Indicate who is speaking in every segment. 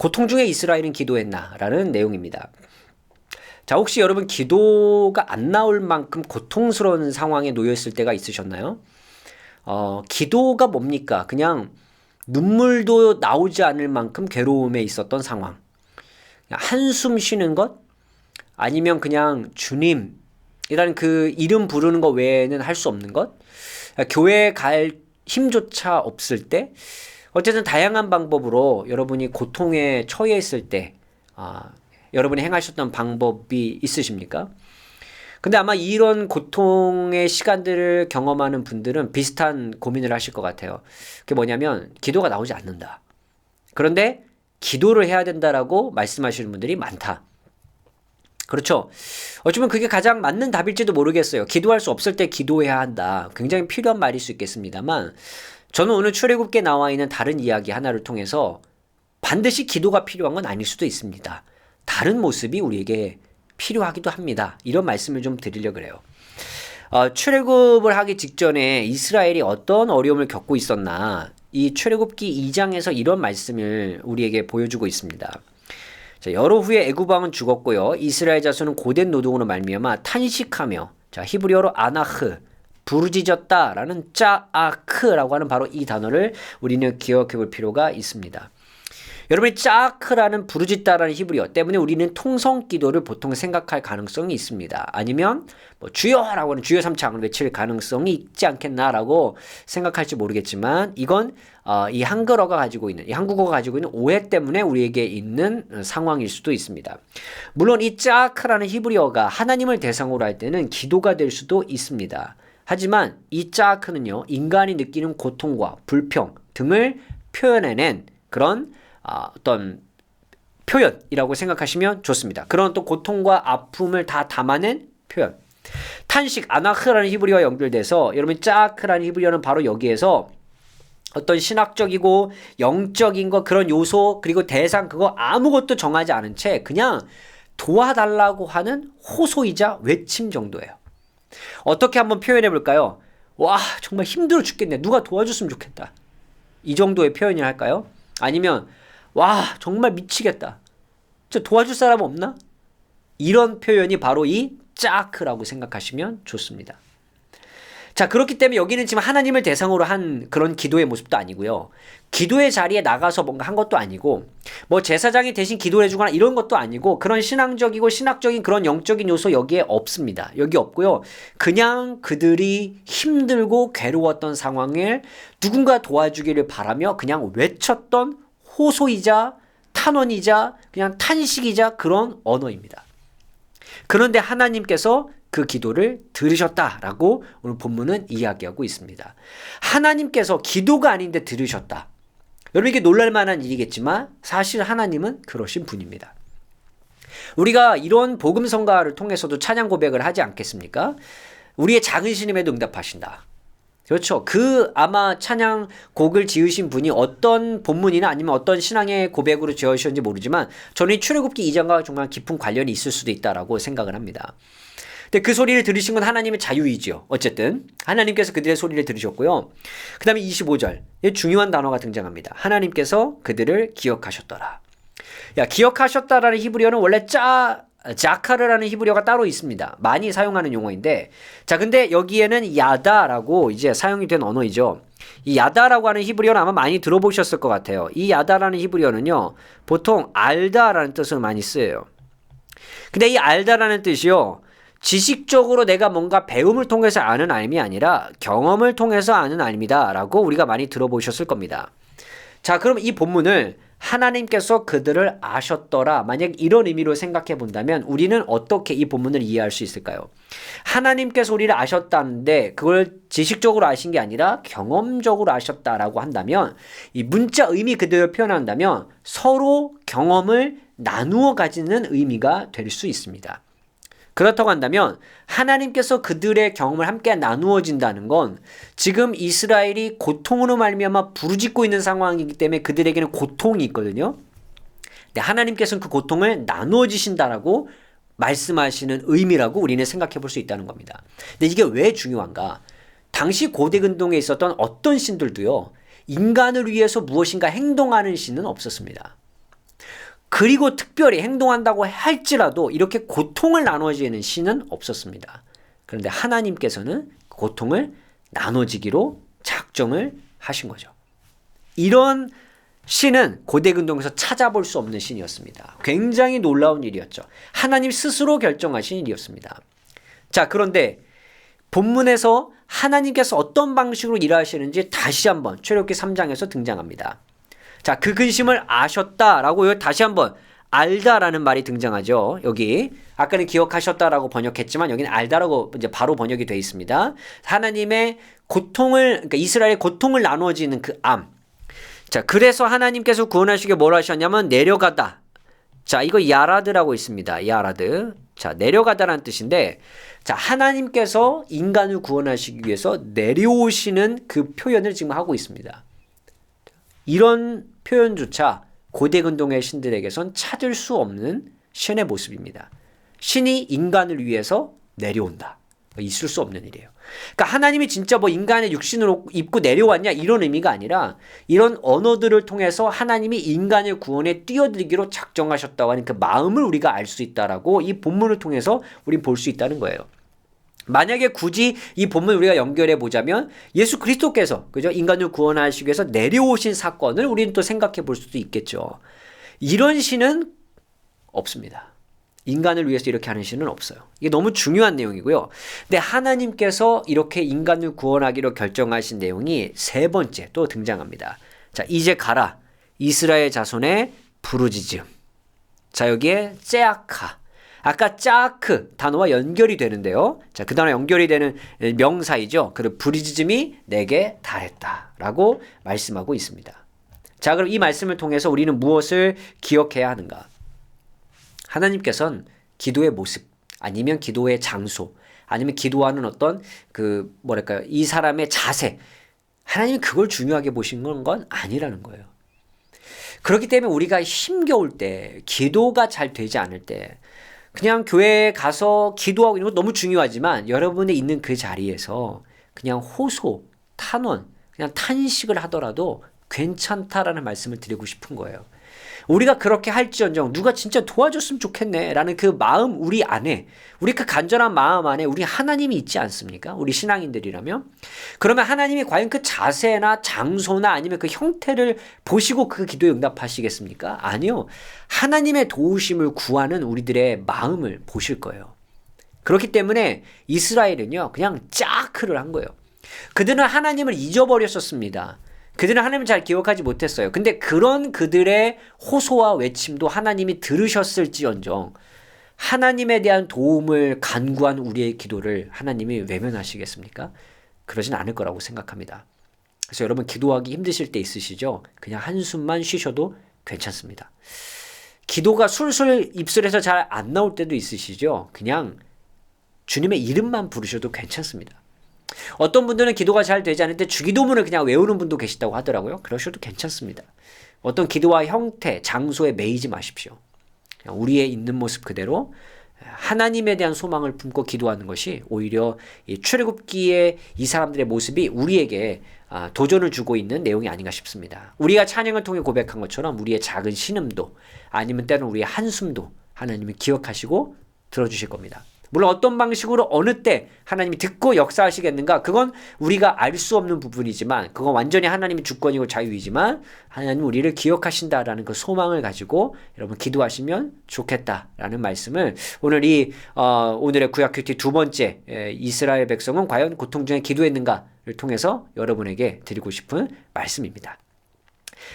Speaker 1: 고통 중에 이스라엘은 기도했나? 라는 내용입니다. 자, 혹시 여러분 기도가 안 나올 만큼 고통스러운 상황에 놓여 있을 때가 있으셨나요? 기도가 뭡니까? 그냥 눈물도 나오지 않을 만큼 괴로움에 있었던 상황. 한숨 쉬는 것? 아니면 그냥 주님이라는 그 이름 부르는 것 외에는 할 수 없는 것? 교회 갈 힘조차 없을 때? 어쨌든 다양한 방법으로 여러분이 고통에 처해 있을 때 여러분이 행하셨던 방법이 있으십니까? 근데 아마 이런 고통의 시간들을 경험하는 분들은 비슷한 고민을 하실 것 같아요. 그게 뭐냐면 기도가 나오지 않는다. 그런데 기도를 해야 된다라고 말씀하시는 분들이 많다. 그렇죠. 어쩌면 그게 가장 맞는 답일지도 모르겠어요. 기도할 수 없을 때 기도해야 한다. 굉장히 필요한 말일 수 있겠습니다만 저는 오늘 출애굽기에 나와 있는 다른 이야기 하나를 통해서 반드시 기도가 필요한 건 아닐 수도 있습니다. 다른 모습이 우리에게 필요하기도 합니다. 이런 말씀을 좀 드리려고 그래요. 출애굽을 하기 직전에 이스라엘이 어떤 어려움을 겪고 있었나 이 출애굽기 2장에서 이런 말씀을 우리에게 보여주고 있습니다. 자, 여러 후에 애굽 왕은 죽었고요. 이스라엘 자손은 고된 노동으로 말미암아 탄식하며 자, 히브리어로 아나흐 부르짖었다라는 짜아크라고 하는 바로 이 단어를 우리는 기억해 볼 필요가 있습니다. 여러분이 짜아크라는 부르짖다라는 히브리어 때문에 우리는 통성 기도를 보통 생각할 가능성이 있습니다. 아니면 뭐 주여라고 하는 주여 삼창을 외칠 가능성이 있지 않겠나라고 생각할지 모르겠지만 이건 이 한글어가 가지고 있는 이 한국어가 가지고 있는 오해 때문에 우리에게 있는 상황일 수도 있습니다. 물론 이 짜아크라는 히브리어가 하나님을 대상으로 할 때는 기도가 될 수도 있습니다. 하지만 이 짜아크는요 인간이 느끼는 고통과 불평 등을 표현해낸 그런 어떤 표현이라고 생각하시면 좋습니다. 그런 또 고통과 아픔을 다 담아낸 표현. 탄식, 아나흐라는 히브리어와 연결돼서 여러분 짜아크라는 히브리어는 바로 여기에서 어떤 신학적이고 영적인 거 그런 요소 그리고 대상 그거 아무것도 정하지 않은 채 그냥 도와달라고 하는 호소이자 외침 정도예요. 어떻게 한번 표현해 볼까요? 와 정말 힘들어 죽겠네. 누가 도와줬으면 좋겠다. 이 정도의 표현을 할까요? 아니면 와 정말 미치겠다. 저 도와줄 사람 없나? 이런 표현이 바로 이 짜크라고 생각하시면 좋습니다. 자 그렇기 때문에 여기는 지금 하나님을 대상으로 한 그런 기도의 모습도 아니고요. 기도의 자리에 나가서 뭔가 한 것도 아니고 뭐 제사장이 대신 기도를 해주거나 이런 것도 아니고 그런 신앙적이고 신학적인 그런 영적인 요소 여기에 없습니다. 여기 없고요. 그냥 그들이 힘들고 괴로웠던 상황을 누군가 도와주기를 바라며 그냥 외쳤던 호소이자 탄원이자 그냥 탄식이자 그런 언어입니다. 그런데 하나님께서 그 기도를 들으셨다라고 오늘 본문은 이야기하고 있습니다. 하나님께서 기도가 아닌데 들으셨다. 여러분 이게 놀랄만한 일이겠지만 사실 하나님은 그러신 분입니다. 우리가 이런 복음성가를 통해서도 찬양 고백을 하지 않겠습니까? 우리의 작은 신임에도 응답하신다. 그렇죠. 그 아마 찬양 곡을 지으신 분이 어떤 본문이나 아니면 어떤 신앙의 고백으로 지으셨는지 모르지만 저는 이 출애굽기 2장과 정말 깊은 관련이 있을 수도 있다라고 생각을 합니다. 근데 그 소리를 들으신 건 하나님의 자유이지요. 어쨌든 하나님께서 그들의 소리를 들으셨고요. 그 다음에 25절 중요한 단어가 등장합니다. 하나님께서 그들을 기억하셨더라. 기억하셨다라는 히브리어는 원래 자카르라는 히브리어가 따로 있습니다. 많이 사용하는 용어인데 자 근데 여기에는 야다라고 이제 사용이 된 언어이죠. 이 야다라고 하는 히브리어는 아마 많이 들어보셨을 것 같아요. 이 야다라는 히브리어는요 보통 알다라는 뜻을 많이 쓰여요. 근데 이 알다라는 뜻이요 지식적으로 내가 뭔가 배움을 통해서 아는 알미 아니라 경험을 통해서 아는 알미다 라고 우리가 많이 들어보셨을 겁니다. 자 그럼 이 본문을 하나님께서 그들을 아셨더라. 만약 이런 의미로 생각해 본다면 우리는 어떻게 이 본문을 이해할 수 있을까요? 하나님께서 우리를 아셨다는데 그걸 지식적으로 아신 게 아니라 경험적으로 아셨다라고 한다면 이 문자 의미 그대로 표현한다면 서로 경험을 나누어 가지는 의미가 될 수 있습니다. 그렇다고 한다면 하나님께서 그들의 경험을 함께 나누어진다는 건 지금 이스라엘이 고통으로 말미암아 부르짖고 있는 상황이기 때문에 그들에게는 고통이 있거든요. 근데 하나님께서는 그 고통을 나누어 주신다라고 말씀하시는 의미라고 우리는 생각해 볼 수 있다는 겁니다. 근데 이게 왜 중요한가? 당시 고대 근동에 있었던 어떤 신들도요. 인간을 위해서 무엇인가 행동하는 신은 없었습니다. 그리고 특별히 행동한다고 할지라도 이렇게 고통을 나눠지는 시는 없었습니다. 그런데 하나님께서는 고통을 나눠지기로 작정을 하신 거죠. 이런 신은 고대 근동에서 찾아볼 수 없는 신이었습니다. 굉장히 놀라운 일이었죠. 하나님 스스로 결정하신 일이었습니다. 자, 그런데 본문에서 하나님께서 어떤 방식으로 일하시는지 다시 한번 출애굽기 3장에서 등장합니다. 자, 그 근심을 아셨다라고 다시 한번 알다라는 말이 등장하죠. 여기 아까는 기억하셨다라고 번역했지만 여기는 알다라고 이제 바로 번역이 되어 있습니다. 하나님의 고통을, 그러니까 이스라엘의 고통을 나누어지는 그 암. 자, 그래서 하나님께서 구원하시기 뭘 하셨냐면 내려가다. 자, 이거 야라드라고 있습니다. 야라드. 자, 내려가다라는 뜻인데, 자, 하나님께서 인간을 구원하시기 위해서 내려오시는 그 표현을 지금 하고 있습니다. 이런 표현조차 고대 근동의 신들에게선 찾을 수 없는 신의 모습입니다. 신이 인간을 위해서 내려온다. 있을 수 없는 일이에요. 그러니까 하나님이 진짜 뭐 인간의 육신을 입고 내려왔냐 이런 의미가 아니라 이런 언어들을 통해서 하나님이 인간의 구원에 뛰어들기로 작정하셨다고 하는 그 마음을 우리가 알 수 있다라고 이 본문을 통해서 우린 볼 수 있다는 거예요. 만약에 굳이 이 본문 우리가 연결해 보자면 예수 그리스도께서 그죠? 인간을 구원하시기 위해서 내려오신 사건을 우리는 또 생각해 볼 수도 있겠죠. 이런 신은 없습니다. 인간을 위해서 이렇게 하는 신은 없어요. 이게 너무 중요한 내용이고요. 근데 하나님께서 이렇게 인간을 구원하기로 결정하신 내용이 세 번째 또 등장합니다. 자, 이제 가라. 이스라엘 자손의 부르짖음. 자, 여기에 째아카. 아까 짜크 단어와 연결이 되는데요. 자, 그 단어 연결이 되는 명사이죠. 그리고 부르짖음이 내게 달했다라고 말씀하고 있습니다. 자, 그럼 이 말씀을 통해서 우리는 무엇을 기억해야 하는가? 하나님께서는 기도의 모습, 아니면 기도의 장소, 아니면 기도하는 어떤 이 사람의 자세, 하나님이 그걸 중요하게 보신 건 아니라는 거예요. 그렇기 때문에 우리가 힘겨울 때, 기도가 잘 되지 않을 때, 그냥 교회에 가서 기도하고 이런 거 너무 중요하지만 여러분이 있는 그 자리에서 그냥 호소, 탄원, 그냥 탄식을 하더라도 괜찮다라는 말씀을 드리고 싶은 거예요. 우리가 그렇게 할지언정 누가 진짜 도와줬으면 좋겠네 라는 그 마음 우리 안에, 우리 그 간절한 마음 안에 우리 하나님이 있지 않습니까? 우리 신앙인들이라면. 그러면 하나님이 과연 그 자세나 장소나 아니면 그 형태를 보시고 그 기도에 응답하시겠습니까? 아니요. 하나님의 도우심을 구하는 우리들의 마음을 보실 거예요. 그렇기 때문에 이스라엘은요 그냥 짜크를 한 거예요. 그들은 하나님을 잊어버렸었습니다. 그들은 하나님을 잘 기억하지 못했어요. 근데 그런 그들의 호소와 외침도 하나님이 들으셨을지언정 하나님에 대한 도움을 간구한 우리의 기도를 하나님이 외면하시겠습니까? 그러진 않을 거라고 생각합니다. 그래서 여러분 기도하기 힘드실 때 있으시죠? 그냥 한숨만 쉬셔도 괜찮습니다. 기도가 술술 입술에서 잘 안 나올 때도 있으시죠? 그냥 주님의 이름만 부르셔도 괜찮습니다. 어떤 분들은 기도가 잘 되지 않을 때 주기도문을 그냥 외우는 분도 계시다고 하더라고요. 그러셔도 괜찮습니다. 어떤 기도와 형태, 장소에 매이지 마십시오. 그냥 우리의 있는 모습 그대로 하나님에 대한 소망을 품고 기도하는 것이 오히려 이 출애굽기의 이 사람들의 모습이 우리에게 도전을 주고 있는 내용이 아닌가 싶습니다. 우리가 찬양을 통해 고백한 것처럼 우리의 작은 신음도 아니면 때로는 우리의 한숨도 하나님이 기억하시고 들어주실 겁니다. 물론 어떤 방식으로 어느 때 하나님이 듣고 역사하시겠는가 그건 우리가 알 수 없는 부분이지만 그건 완전히 하나님의 주권이고 자유이지만 하나님 우리를 기억하신다라는 그 소망을 가지고 여러분 기도하시면 좋겠다라는 말씀을 오늘 오늘의 구약 큐티 두 번째 이스라엘 백성은 과연 고통 중에 기도했는가를 통해서 여러분에게 드리고 싶은 말씀입니다.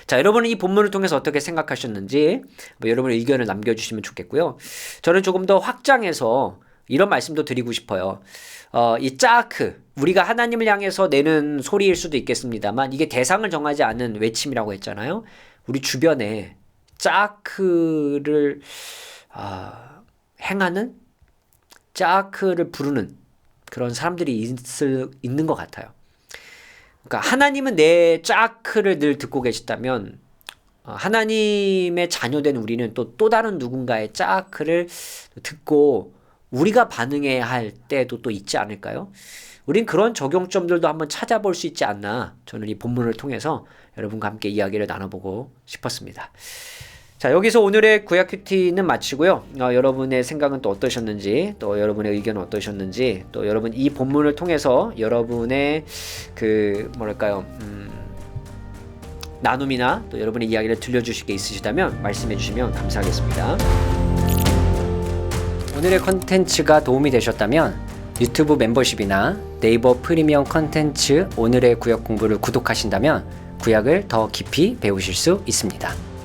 Speaker 1: 자, 여러분은 이 본문을 통해서 어떻게 생각하셨는지 여러분의 의견을 남겨주시면 좋겠고요. 저는 조금 더 확장해서 이런 말씀도 드리고 싶어요. 이 짜크, 우리가 하나님을 향해서 내는 소리일 수도 있겠습니다만 이게 대상을 정하지 않은 외침이라고 했잖아요. 우리 주변에 짜크를 행하는, 짜크를 부르는 그런 사람들이 있는 것 같아요. 그러니까 하나님은 내 짜크를 늘 듣고 계시다면 하나님의 자녀된 우리는 또 다른 누군가의 짜크를 듣고 우리가 반응해야 할 때도 또 있지 않을까요? 우린 그런 적용점들도 한번 찾아볼 수 있지 않나 저는 이 본문을 통해서 여러분과 함께 이야기를 나눠보고 싶었습니다. 자, 여기서 오늘의 구약 큐티는 마치고요. 여러분의 생각은 또 어떠셨는지, 또 여러분의 의견은 어떠셨는지, 또 여러분 이 본문을 통해서 여러분의 그 뭐랄까요, 나눔이나 또 여러분의 이야기를 들려주실 게 있으시다면 말씀해 주시면 감사하겠습니다. 오늘의 컨텐츠가 도움이 되셨다면 유튜브 멤버십이나 네이버 프리미엄 컨텐츠 오늘의 구약 공부를 구독하신다면 구약을 더 깊이 배우실 수 있습니다.